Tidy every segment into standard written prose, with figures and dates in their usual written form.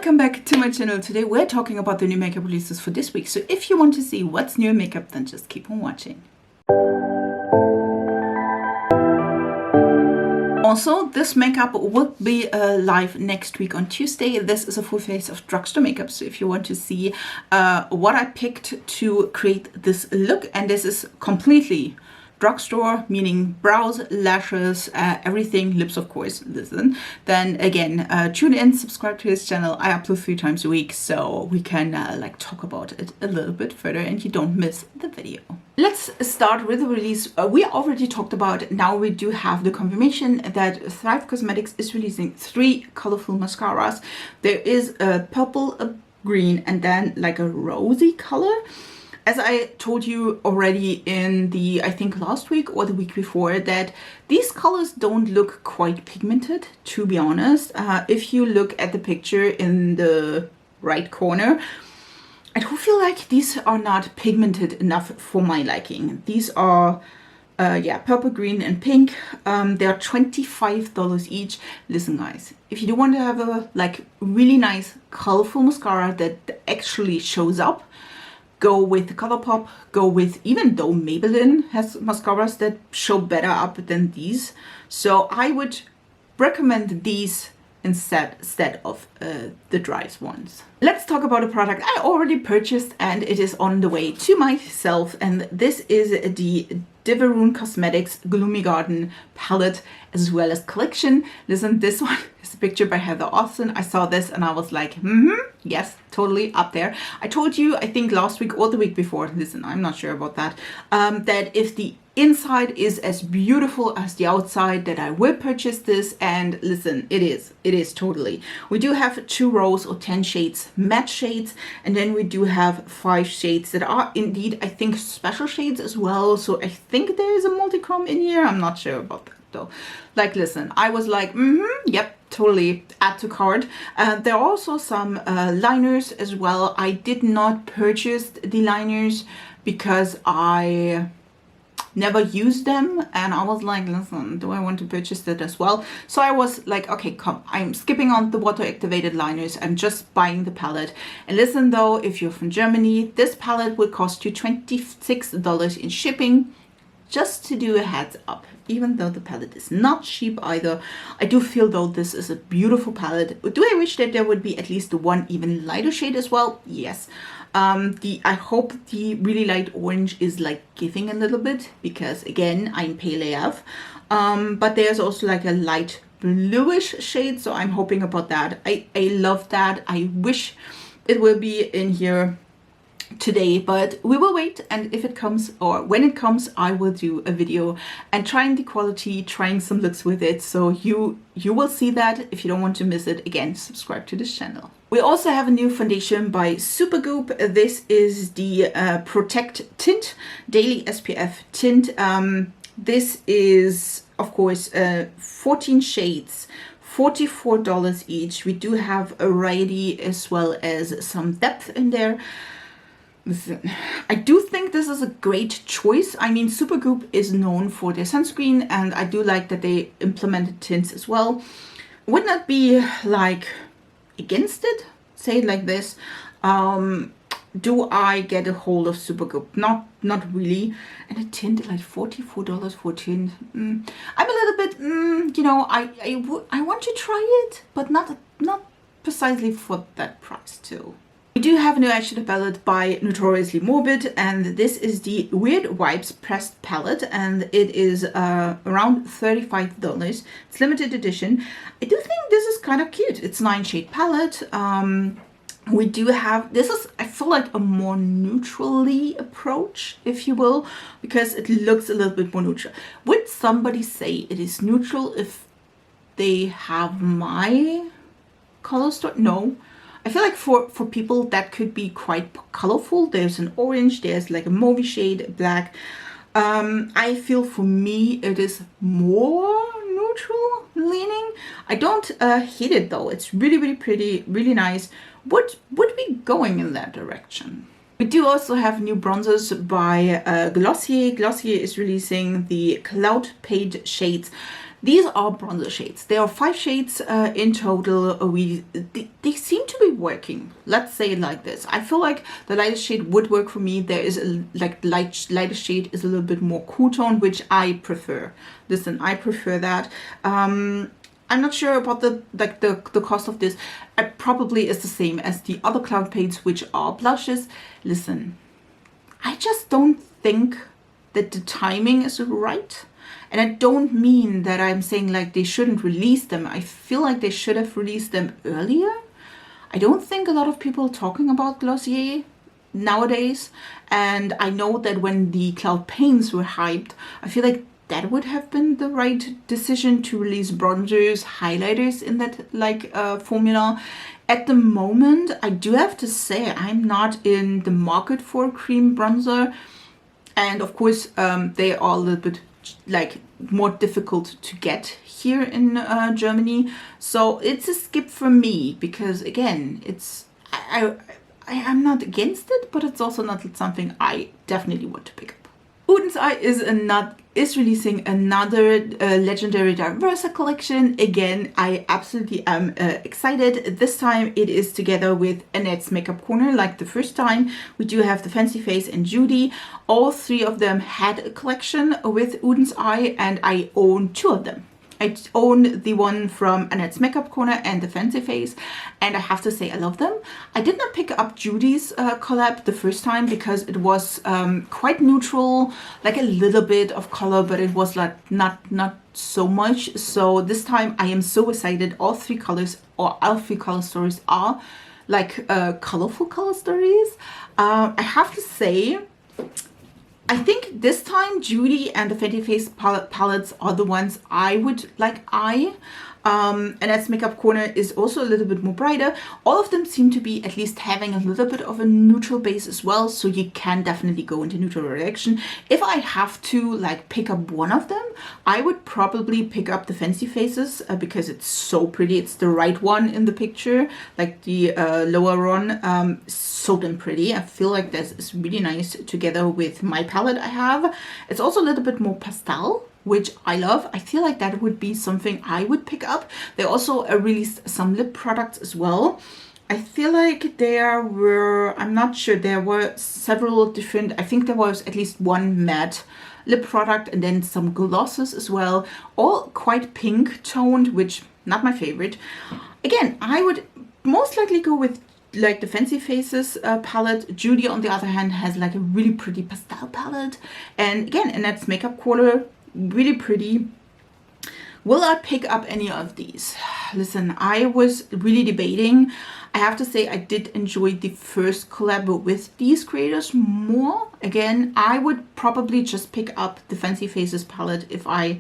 Welcome back to my channel. Today we're talking about the new makeup releases for this week. So if you want to see what's new in makeup, then just keep on watching. Also, this makeup will be live next week on Tuesday. This is a full face of drugstore makeup. So if you want to see what I picked to create this look, and this is completely drugstore, meaning brows, lashes, everything, lips of course, listen, then again, tune in, subscribe to this channel. I upload 3 times a week, so we can like talk about it a little bit further and you don't miss the video. Let's start with the release we already talked about. Now we do have the confirmation that Thrive Causemetics is releasing 3 colorful mascaras. There is a purple, a green, and then like a rosy color. As I told you already in the, I think last week or the week before, that these colors don't look quite pigmented, to be honest. If you look at the picture in the right corner, I do feel like these are not pigmented enough for my liking. These are, yeah, purple, green, and pink. They are $25 each. Listen, guys, if you do want to have a like really nice, colorful mascara that actually shows up, go with the ColourPop, go with, even though Maybelline has mascaras that show better up than these. So I would recommend these instead of the dry ones. Let's talk about a product I already purchased and it is on the way to myself, and this is the Dieverune Cosmetics Gloomy Garden palette as well as collection. Listen, this one is a picture by Heather Austin. I saw this and I was like, yes, totally up there. I told you, I think last week or the week before, listen, I'm not sure about that, that if the inside is as beautiful as the outside, that I will purchase this. And listen, it is totally. We do have 2 rows or 10 shades, matte shades, and then we do have 5 shades that are indeed, I think, special shades as well. So I think there is a multi-chrome in here. I'm not sure about that though. Like, listen, I was like, yep, totally, add to cart. There are also some liners as well. I did not purchase the liners because I never used them, and I was like, listen, do I want to purchase that as well? So I was like, okay, come, I'm skipping on the water activated liners. I'm just buying the palette. And listen though, if you're from Germany, this palette will cost you $26 in shipping. Just to do a heads up, even though the palette is not cheap either, I do feel though this is a beautiful palette. Do I wish that there would be at least one even lighter shade as well? Yes. I hope the really light orange is like giving a little bit, because again, I'm pale AF. But there's also like a light bluish shade, so I'm hoping about that. I love that. I wish it will be in here today, but we will wait, and if it comes, or when it comes, I will do a video and trying the quality, trying some looks with it, so you will see that. If you don't want to miss it, again, subscribe to this channel. We also have a new foundation by Supergoop. This is the Protec Tint Daily SPF Tint. This is, of course, 14 shades, $44 each. We do have a variety as well as some depth in there. Listen, I do think this is a great choice. I mean, Supergoop is known for their sunscreen, and I do like that they implemented tints as well. Would not be like against it, say it like this. Do I get a hold of Supergoop? Not really. And a tint like $44 for tint. I'm a little bit, you know, I want to try it, but not precisely for that price too. We do have a new eyeshadow palette by Notoriously Morbid, and this is the Weird Vibes Pressed palette, and it is around $35. It's limited edition. I do think this is kind of cute. It's 9-shade palette. We do have, this is, I feel like, a more neutrally approach, if you will, because it looks a little bit more neutral. Would somebody say it is neutral if they have my color story? No. I feel like for people that could be quite colorful. There's an orange, there's like a mauve shade, black. I feel for me it is more neutral leaning. I don't hate it though. It's really pretty, really nice. Would be going in that direction. We do also have new bronzers by Glossier. Glossier is releasing the Cloud Page shades. These are bronzer shades. There are 5 shades in total. They seem to be working. Let's say it like this. I feel like the lightest shade would work for me. There is like the lightest shade is a little bit more cool tone, which I prefer. Listen, I prefer that. I'm not sure about the cost of this. It probably is the same as the other cloud paints, which are blushes. Listen, I just don't think that the timing is right. And I don't mean that I'm saying like they shouldn't release them. I feel like they should have released them earlier. I don't think a lot of people are talking about Glossier nowadays. And I know that when the cloud paints were hyped, I feel like that would have been the right decision to release bronzers, highlighters in that like formula. At the moment, I do have to say I'm not in the market for cream bronzer. And of course, they are a little bit like more difficult to get here in Germany. So it's a skip for me because again, I'm not against it, but it's also not something I definitely want to pick up. Odenseye is releasing another legendary Diversa collection. Again, I absolutely am excited. This time it is together with Annette's Makeup Corner like the first time. We do have the Fancy Face and Judy. All three of them had a collection with Odenseye and I own two of them. I own the one from Annette's Makeup Corner and the Fancy Face, and I have to say I love them. I did not pick up Judy's collab the first time because it was quite neutral, like a little bit of color, but it was like not so much. So this time I am so excited. All three color stories are like colorful color stories. I have to say, I think this time Judy and the Fenty Face palettes are the ones I would like Annette's Makeup Corner is also a little bit more brighter. All of them seem to be at least having a little bit of a neutral base as well, so you can definitely go into neutral direction. If I have to like pick up one of them, I would probably pick up the Fancy Faces because it's so pretty. It's the right one in the picture, like the lower one, so damn pretty. I feel like this is really nice together with my palette I have. It's also a little bit more pastel, which I love. I feel like that would be something I would pick up. They also released some lip products as well. I feel like there were, I'm not sure, there were several different, I think there was at least one matte lip product and then some glosses as well. All quite pink toned, which not my favorite. Again, I would most likely go with like the Fancy Faces palette. Judy on the other hand has like a really pretty pastel palette. And again, Annette's Makeup Corner, really pretty. Will I pick up any of these? Listen, I was really debating. I have to say I did enjoy the first collab with these creators more. Again, I would probably just pick up the Fancy Faces palette if I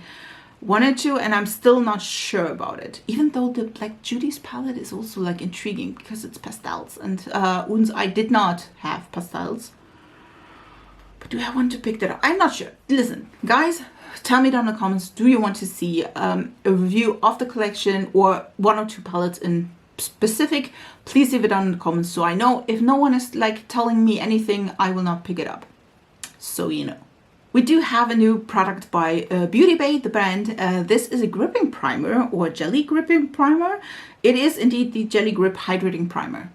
wanted to, and I'm still not sure about it. Even though the like Judy's palette is also like intriguing because it's pastels, and Odenseye did not have pastels. But do I want to pick that up? I'm not sure. Listen, guys, tell me down in the comments, do you want to see a review of the collection or one or two palettes in specific? Please leave it down in the comments so I know. If no one is like telling me anything, I will not pick it up. So you know. We do have a new product by Beauty Bay, the brand. This is a gripping primer or jelly gripping primer. It is indeed the Jelly Grip Hydrating Primer.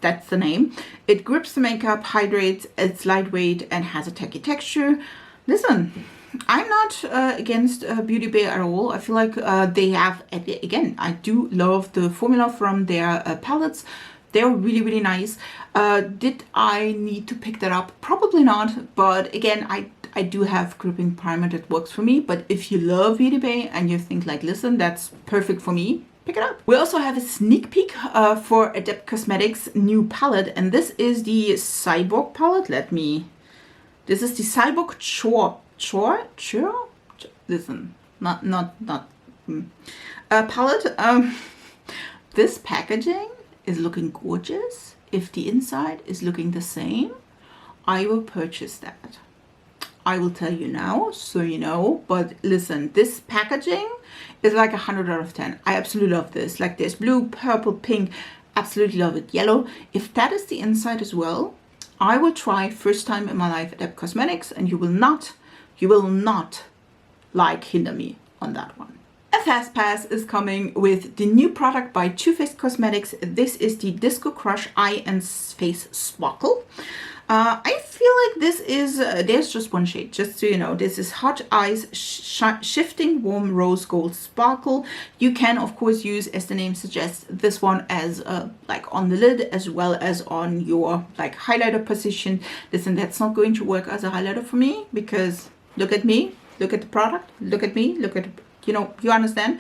That's the name. It grips the makeup, hydrates, it's lightweight and has a tacky texture. Listen, I'm not against Beauty Bay at all. I feel like they have, again, I do love the formula from their palettes. They're really, really nice. Did I need to pick that up? Probably not. But again, I do have gripping primer that works for me. But if you love Beauty Bay and you think like, listen, that's perfect for me, pick it up. We also have a sneak peek for Adept Cosmetics' new palette. And this is the Cyborg palette. This is the Cyborg Listen, palette. This packaging is looking gorgeous. If the inside is looking the same, I will purchase that. I will tell you now so you know. But listen, this packaging is like 100 out of 10. I absolutely love this. Like there's blue, purple, pink, absolutely love it. Yellow. If that is the inside as well, I will try first time in my life Adept Cosmetics, and you will not like hinder me on that one. A fast pass is coming with the new product by Too Faced Cosmetics. This is the Disco Crush Eye and Face Sparkle. I feel like this is, there's just one shade, just so you know. This is Hot Eyes Shifting Warm Rose Gold Sparkle. You can, of course, use, as the name suggests, this one as like on the lid as well as on your like highlighter position. Listen, that's not going to work as a highlighter for me because look at me, look at the product, look at me, look at, you know, you understand.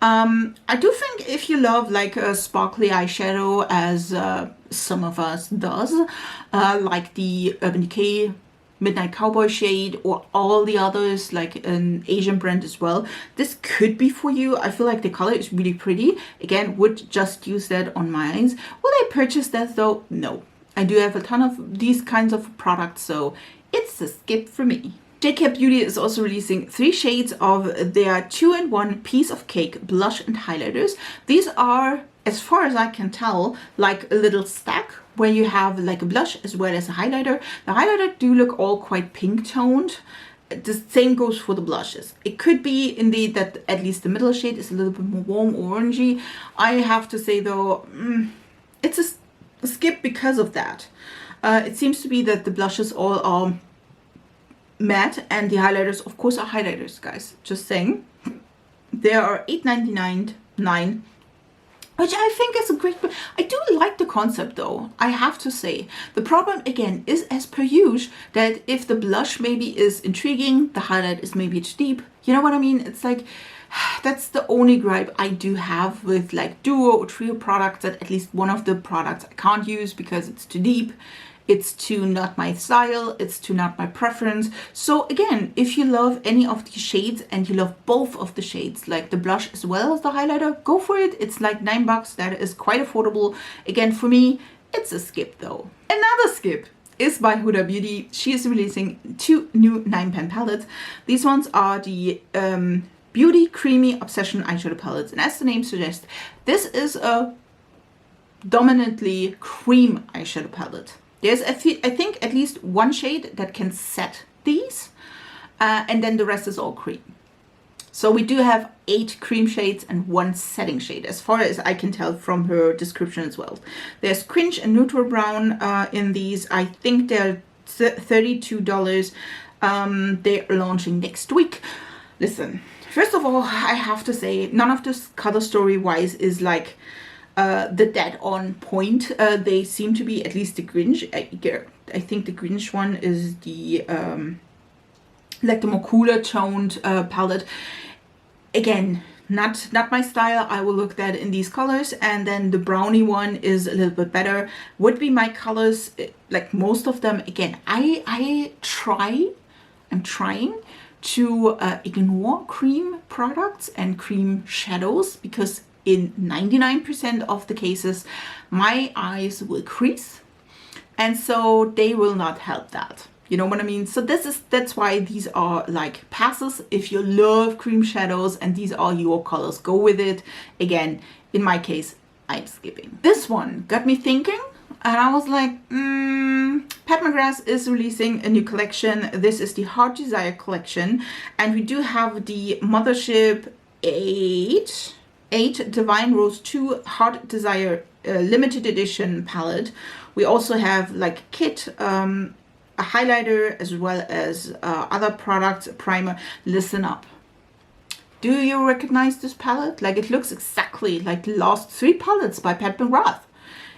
I do think if you love like a sparkly eyeshadow, as some of us does, like the Urban Decay Midnight Cowboy shade or all the others, like an Asian brand as well, this could be for you. I feel like the color is really pretty. Again, would just use that on my eyes. Will I purchase that though? No. I do have a ton of these kinds of products, so it's a skip for me. J.Cat Beauty is also releasing 3 shades of their 2-in-1 piece of cake blush and highlighters. These are, as far as I can tell, like a little stack where you have like a blush as well as a highlighter. The highlighter do look all quite pink toned. The same goes for the blushes. It could be indeed that at least the middle shade is a little bit more warm orangey. I have to say though, it's a skip because of that. It seems to be that the blushes all are matte and the highlighters of course are highlighters, guys, just saying. There are $8.99, $9, which I think is a great. I do like the concept though, I have to say. The problem again is, as per usual, that if the blush maybe is intriguing, the highlight is maybe too deep. You know what I mean? It's like, that's the only gripe I do have with like duo or trio products, that at least one of the products I can't use because it's too deep. It's too not my style, it's too not my preference. So again, if you love any of these shades and you love both of the shades, like the blush as well as the highlighter, go for it. It's like $9. That is quite affordable. Again, for me, it's a skip though. Another skip is by Huda Beauty. She is releasing 2 new 9-pan palettes. These ones are the Beauty Creamy Obsession eyeshadow palettes. And as the name suggests, this is a dominantly cream eyeshadow palette. There's, I think, at least one shade that can set these, and then the rest is all cream. So we do have 8 cream shades and 1 setting shade, as far as I can tell from her description as well. There's Cringe and Neutral Brown in these. I think they're $32. They're launching next week. Listen, first of all, I have to say, none of this color story-wise is like the dead on point. They seem to be, at least the Grinch. I think the Grinch one is the like the more cooler toned palette. Again, not my style. I will look that in these colors. And then the brownie one is a little bit better. Would be my colors, like most of them. Again, I'm trying to ignore cream products and cream shadows, because in 99% of the cases, my eyes will crease, and so they will not help that. You know what I mean? So that's why these are like passes. If you love cream shadows and these are your colors, go with it. Again, in my case, I'm skipping. This one got me thinking, and I was like, Patmcgrath is releasing a new collection. This is the Heart Desire collection, and we do have the Mothership 8 Divine Rose 2 Heart Desire limited edition palette. We also have like a kit, a highlighter, as well as other products, a primer. Listen up. Do you recognize this palette? Like, it looks exactly like the last 3 palettes by Patmcgrath.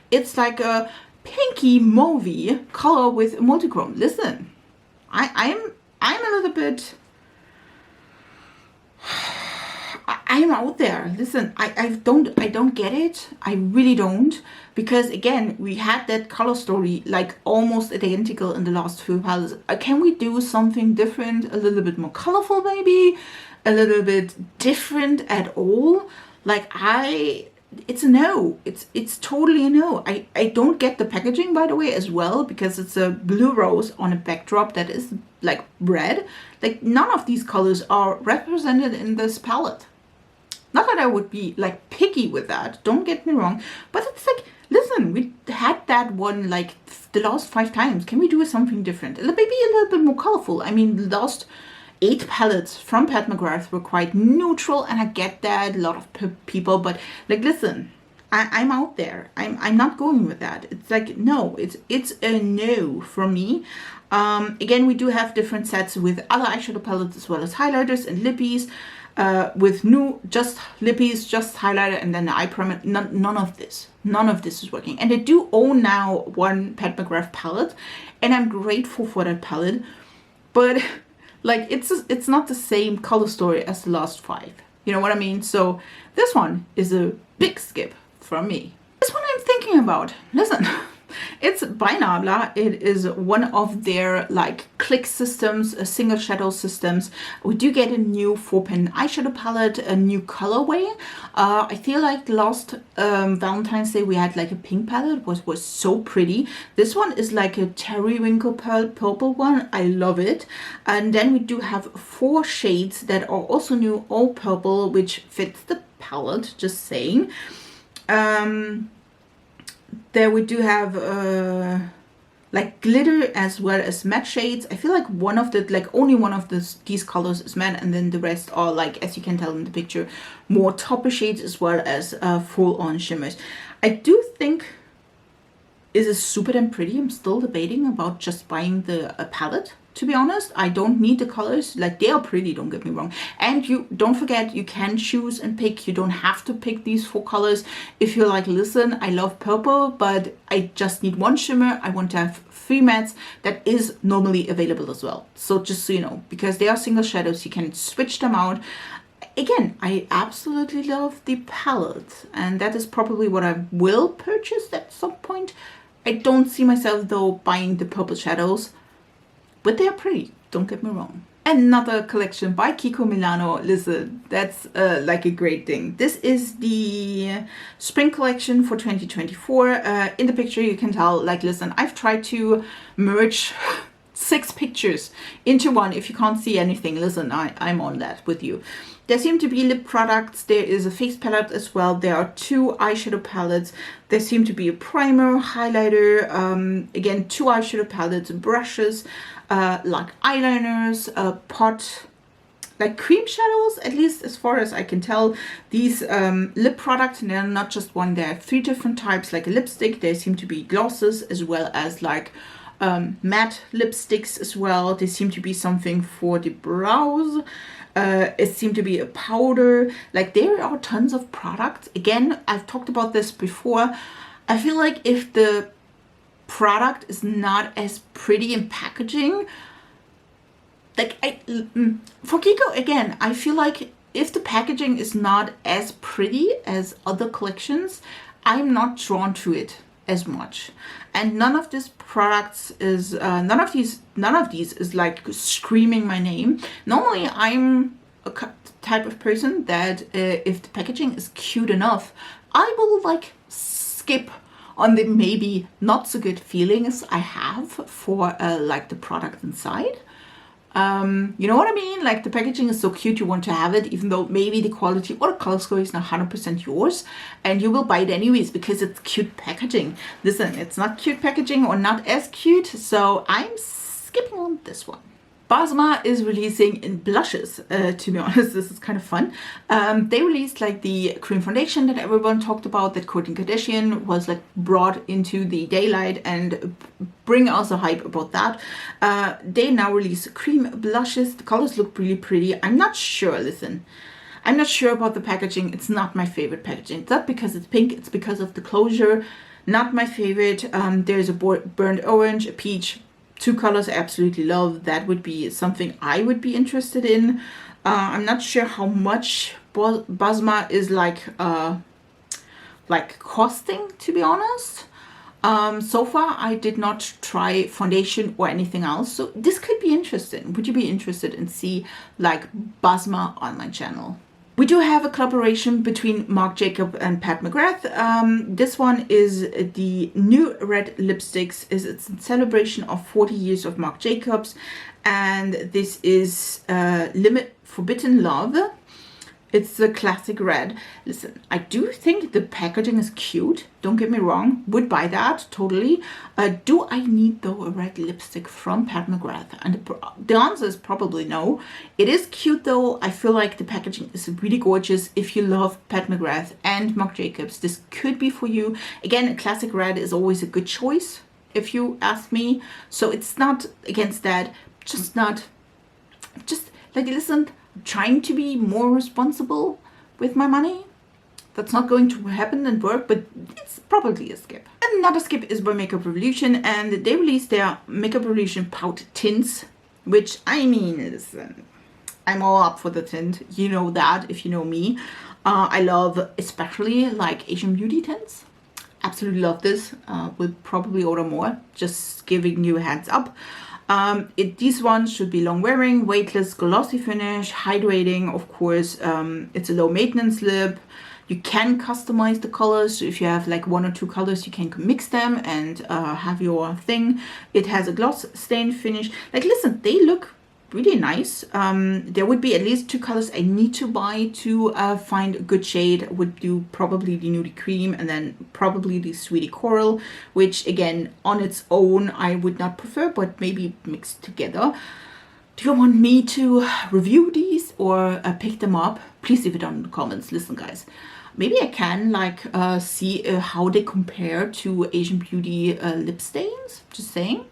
It's like a pinky mauvey color with multichrome. Listen, I'm a little bit. I'm out there. Listen, I don't get it. I really don't, because again, we had that color story like almost identical in the last few palettes. Can we do something different, a little bit more colorful, maybe a little bit different at all? Like, it's a no. It's totally a no. I don't get the packaging, by the way, as well, because it's a blue rose on a backdrop that is like red. Like, none of these colors are represented in this palette. Not that I would be like picky with that, don't get me wrong, but it's like, listen, we had that one like the last 5 times. Can we do something different? Maybe a little bit more colorful. I mean, last 8 palettes from Patmcgrath were quite neutral, and I get that, a lot of people, but like, listen, I'm out there. I'm not going with that. It's like, no, it's a no for me. Again, we do have different sets with other eyeshadow palettes as well as highlighters and lippies. With new just lippies, just highlighter, and then the eye primer. None of this is working. And I do own now one Patmcgrath palette, and I'm grateful for that palette. But like, it's not the same color story as the last 5. You know what I mean? So this one is a big skip from me. This one I'm thinking about. Listen, it's by Nabla. It is one of their like click systems, single shadow systems. We do get a new 4-pan eyeshadow palette, a new colorway. I feel like last Valentine's Day we had like a pink palette, was so pretty. This one is like a Periwinkle purple one. I love it. And then we do have 4 shades that are also new, all purple, which fits the palette, just saying. There we do have like glitter as well as matte shades. I feel like one of the, like only one of these colors is matte, and then the rest are, like, as you can tell in the picture, more topper shades as well as full-on shimmers. I do think is it super damn pretty. I'm still debating about just buying the palette. To be honest, I don't need the colors. Like, they are pretty, don't get me wrong. And you don't forget, you can choose and pick. You don't have to pick these 4 colors. If you're like, listen, I love purple, but I just need 1 shimmer, I want to have 3 mattes, that is normally available as well. So just so you know, because they are single shadows, you can switch them out. Again, I absolutely love the palette, and that is probably what I will purchase at some point. I don't see myself though buying the purple shadows, but they are pretty, don't get me wrong. Another collection by Kiko Milano. Listen, that's like a great thing. This is the spring collection for 2024. In the picture you can tell, like, listen, I've tried to merge 6 pictures into one. If you can't see anything, listen, I'm on that with you. There seem to be lip products. There is a face palette as well. There are 2 eyeshadow palettes. There seem to be a primer, highlighter, again, 2 eyeshadow palettes, brushes, like eyeliners, pot, like cream shadows, at least as far as I can tell. These lip products, and they're not just one, there are 3 different types, like a lipstick. There seem to be glosses as well as like matte lipsticks as well. There seem to be something for the brows. It seemed to be a powder. Like, there are tons of products. Again, I've talked about this before. I feel like if the product is not as pretty in packaging, like, for Kiko, again, I feel like if the packaging is not as pretty as other collections, I'm not drawn to it as much. And none of these products is none of these is like screaming my name. Normally I'm a type of person that if the packaging is cute enough, I will like skip on the maybe not so good feelings I have for like the product inside. You know what I mean? Like, the packaging is so cute, you want to have it, even though maybe the quality or the color score is not 100% yours, and you will buy it anyways because it's cute packaging. Listen, it's not cute packaging or not as cute, so I'm skipping on this one. Basma is releasing in blushes, to be honest. This is kind of fun. They released like the cream foundation that everyone talked about, that Kourtney Kardashian was like brought into the daylight and bring us a hype about that. They now release cream blushes. The colors look really pretty. I'm not sure, listen. I'm not sure about the packaging. It's not my favorite packaging. It's not because it's pink, it's because of the closure. Not my favorite. There's a burnt orange, a peach. 2 colors I absolutely love. That would be something I would be interested in. I'm not sure how much Basma is like costing, to be honest. So far I did not try foundation or anything else, so this could be interesting. Would you be interested in see like Basma online channel? We do have a collaboration between Marc Jacob and Patmcgrath. This one is the new red lipsticks. It's in celebration of 40 years of Marc Jacobs, and this is Limit Forbidden Love. It's the classic red. Listen, I do think the packaging is cute. Don't get me wrong. Would buy that, totally. Do I need, though, a red lipstick from Patmcgrath? And the answer is probably no. It is cute, though. I feel like the packaging is really gorgeous. If you love Patmcgrath and Marc Jacobs, this could be for you. Again, a classic red is always a good choice, if you ask me. So it's not against that. Just like, listen, I'm trying to be more responsible with my money. That's not going to happen and work, but it's probably a skip. Another skip is by Makeup Revolution, and they released their Makeup Revolution Pout tints, which, I mean, listen, I'm all up for the tint. You know that if you know me. I love especially like Asian beauty tints. Absolutely love this. Will probably order more. Just giving you a heads up. These ones should be long wearing, weightless, glossy finish, hydrating, of course. It's a low maintenance lip. You can customize the colors. So if you have like 1 or 2 colors, you can mix them and have your thing. It has a gloss stain finish. Like, listen, they look really nice. There would be at least 2 colors I need to buy to find a good shade. Would do probably the Nudie Cream and then probably the Sweetie Coral, which again on its own I would not prefer, but maybe mixed together. Do you want me to review these or pick them up? Please leave it down in the comments. Listen, guys, maybe I can like see how they compare to Asian Beauty lip stains. Just saying.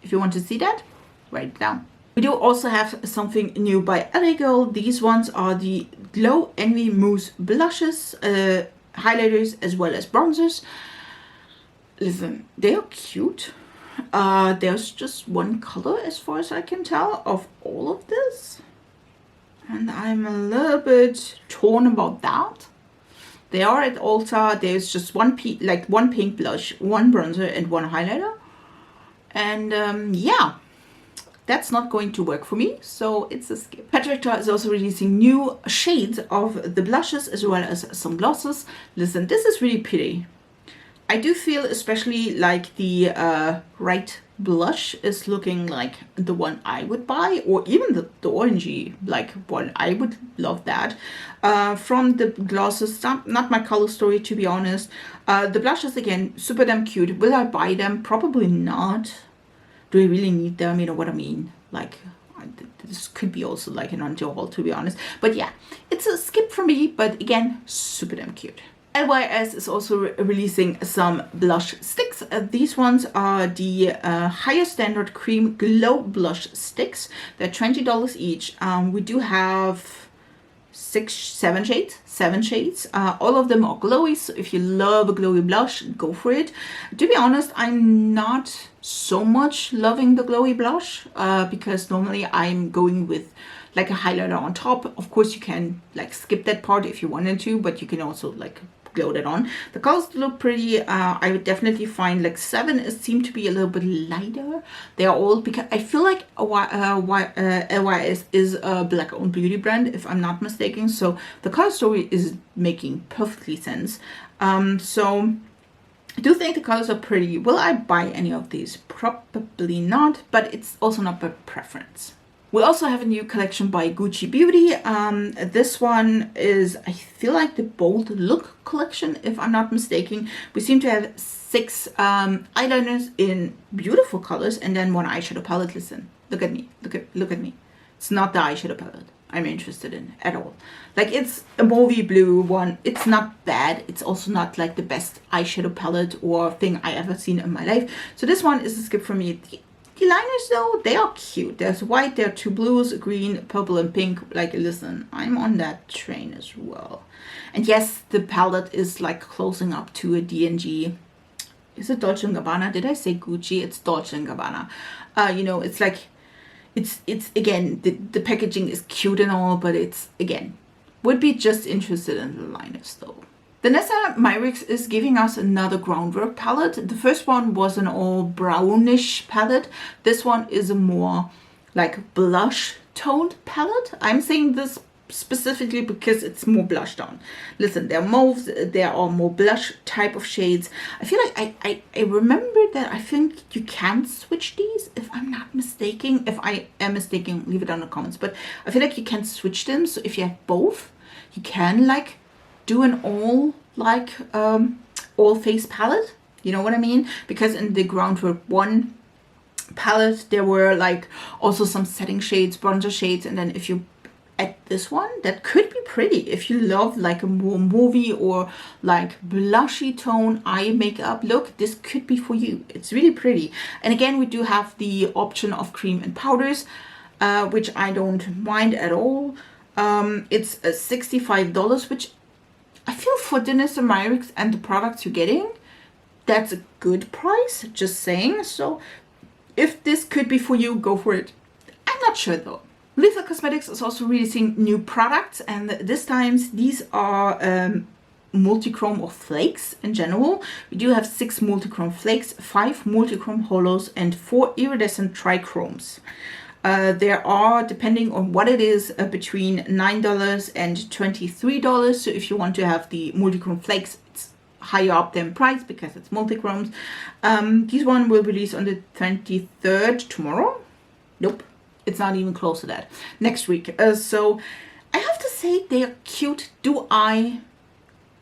If you want to see that, write it down. We do also have something new by LA Girl. These ones are the Glow Envy Mousse blushes, highlighters, as well as bronzers. Listen, they are cute. There's just one color as far as I can tell of all of this. And I'm a little bit torn about that. They are at Ulta. There's just one pink blush, one bronzer, and one highlighter. And yeah. That's not going to work for me, so it's a skip. Patmcgrath is also releasing new shades of the blushes as well as some glosses. Listen, this is really pretty. I do feel especially like the right blush is looking like the one I would buy, or even the orangey like one. I would love that. From the glosses, not my color story, to be honest. The blushes, again, super damn cute. Will I buy them? Probably not. Do I really need them? You know what I mean? Like, this could be also like an on-haul, to be honest. But yeah, it's a skip for me, but again, super damn cute. LYS is also releasing some blush sticks. These ones are the Higher Standard Cream Glow Blush Sticks. They're $20 each. We do have 7 shades. All of them are glowy, so if you love a glowy blush, go for it. To be honest, I'm not so much loving the glowy blush because normally I'm going with like a highlighter on top. Of course, you can like skip that part if you wanted to, but you can also like glow that on. The colors look pretty. I would definitely find like 7 seem to be a little bit lighter. They are all, because I feel like LYS is a black owned beauty brand, if I'm not mistaken. So the color story is making perfectly sense. So I do think the colors are pretty. Will I buy any of these? Probably not, but it's also not by preference. We also have a new collection by Gucci Beauty. This one is, I feel like, the Bold Look collection, if I'm not mistaken. We seem to have 6 eyeliners in beautiful colors and then 1 eyeshadow palette. Listen, look at me, look at me. It's not the eyeshadow palette I'm interested in at all. Like, it's a movie blue one. It's not bad. It's also not like the best eyeshadow palette or thing I ever seen in my life. So this one is a skip for me. The liners, though, they are cute. There's white, there are 2 blues, green, purple, and pink. Like, listen, I'm on that train as well. And yes, the palette is like closing up to a D&G. Is it Dolce & Gabbana? Did I say Gucci? It's Dolce & Gabbana. You know, it's like, it's again, the packaging is cute and all, but it's, again, would be just interested in the liners, though. Vanessa Myricks is giving us another Groundwork palette. The first one was an all brownish palette. This one is a more like blush toned palette. I'm saying this specifically because it's more blushed on. Listen, there are mauves, there are more blush type of shades. I feel like I remember that I think you can switch these, if I'm not mistaken. If I am mistaken, leave it down in the comments. But I feel like you can switch them. So if you have both, you can like do an all like all face palette, you know what I mean? Because in the Groundwork 1 palette there were like also some setting shades, bronzer shades, and then if you add this one, that could be pretty if you love like a more movie or like blushy tone eye makeup look. This could be for you. It's really pretty. And again, we do have the option of cream and powders, which I don't mind at all. It's $65, which I feel for Diversa and the products you're getting, that's a good price, just saying. So if this could be for you, go for it. I'm not sure though. Lethal Cosmetics is also releasing new products, and this time these are multichrome or flakes in general. We do have 6 multichrome flakes, 5 multichrome holos, and 4 iridescent trichromes. There are, depending on what it is, between $9 and $23. So if you want to have the multichrome flakes, it's higher up than price because it's multichromes. This one will release on the 23rd, tomorrow. Nope. It's not even close to that. Next week. So I have to say they're cute. Do I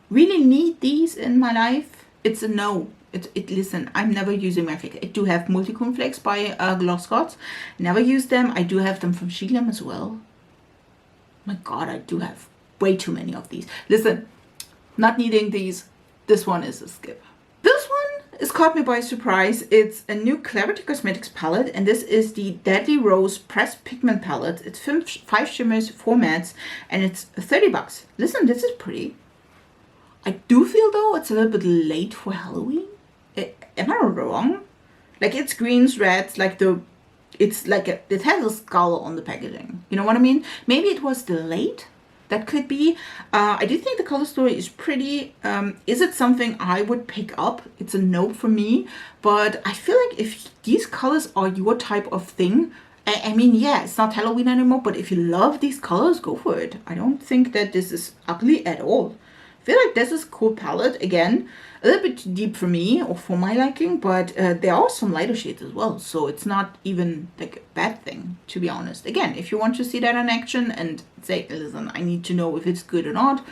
really need these in my life? It's a no. Listen, I'm never using my flakes. I do have multichrome flakes by Glosscott. Never use them. I do have them from Sheila as well. My God, I do have way too many of these. Listen, not needing these. This one is a skip. This one is caught me by surprise. It's a new Clarity Cosmetics palette, and this is the Deadly Rose Pressed Pigment palette. It's 5 shimmers, 4 mattes, and it's $30. Listen, this is pretty. I do feel though it's a little bit late for Halloween. Am I wrong? Like it's greens, reds, like it has a skull on the packaging. You know what I mean? Maybe it was delayed. That could be. I do think the color story is pretty. Is it something I would pick up? It's a no for me. But I feel like if these colors are your type of thing, I mean, yeah, it's not Halloween anymore, but if you love these colors, go for it. I don't think that this is ugly at all. I feel like this is a cool palette. Again, a little bit too deep for me or for my liking, but there are some lighter shades as well. So it's not even like a bad thing, to be honest. Again, if you want to see that in action and say, listen, I need to know if it's good or not,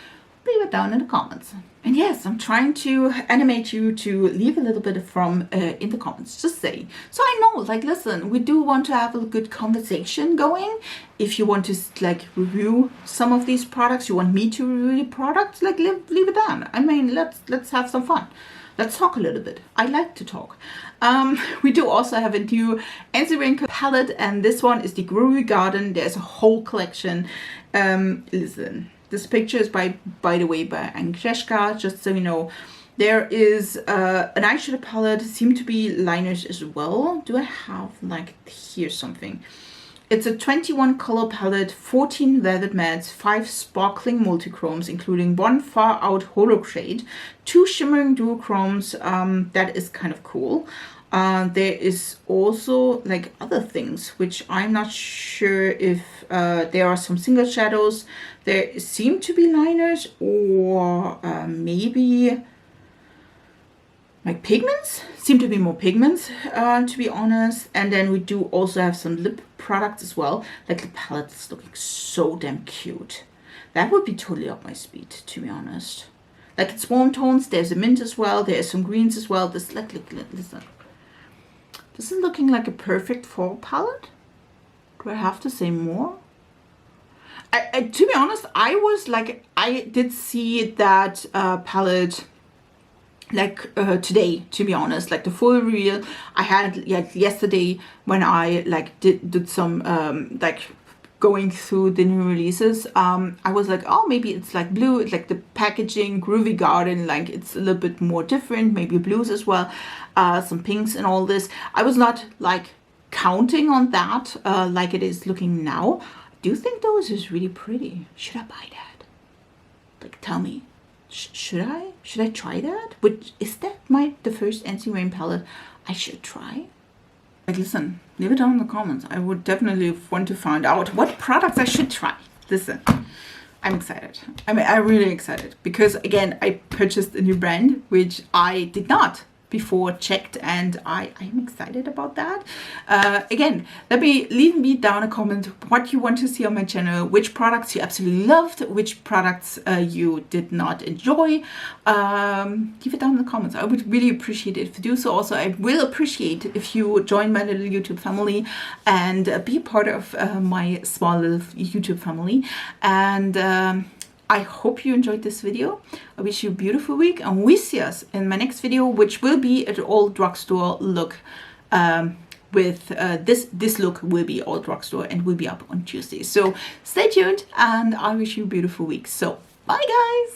leave it down in the comments. And yes, I'm trying to animate you to leave a little bit from in the comments, just say. So I know, like, listen, we do want to have a good conversation going. If you want to like review some of these products, you want me to review the products, like leave it down. I mean, let's have some fun. Let's talk a little bit. I like to talk. We do also have a new Enzy palette, and this one is the Groovy Garden. There's a whole collection. Listen. This picture is by the way, by Agnieszka, just so you know. There is an eyeshadow palette, seem to be liners as well. Do I have, like, here's something. It's a 21 color palette, 14 velvet mattes, 5 sparkling multichromes, including 1 far out holo shade, 2 shimmering duochromes. That is kind of cool. There is also like other things which I'm not sure if there are some single shadows. There seem to be liners or maybe like pigments. Seem to be more pigments, to be honest. And then we do also have some lip products as well. Like the palette is looking so damn cute. That would be totally up my speed, to be honest. Like it's warm tones. There's a mint as well. There's some greens as well. This like listen. This is looking like a perfect fall palette. Do I have to say more? To be honest, I did see that palette like today, to be honest, like the full reveal I had like yesterday when I like did some like going through the new releases. I was like, oh, maybe it's like blue. It's like the packaging, Groovy Garden, like it's a little bit more different, maybe blues as well, some pinks and all this. I was not like counting on that like it is looking now. I do think though this is really pretty. Should I buy that? Like, tell me, should I try that? Is that the first Enzy palette I should try? Like, listen, leave it down in the comments. I would definitely want to find out what products I should try. Listen, I'm excited. I mean, I'm really excited because, again, I purchased a new brand, which I did not before checked, and I'm excited about that. Again, leave me down a comment what you want to see on my channel, which products you absolutely loved, which products you did not enjoy. Leave it down in the comments. I would really appreciate it if you do so. Also, I will appreciate if you join my little YouTube family and be part of my small little YouTube family. And I hope you enjoyed this video. I wish you a beautiful week, and we see us in my next video, which will be an all drugstore look. With this look will be all drugstore and will be up on Tuesday. So stay tuned, and I wish you a beautiful week. So bye guys.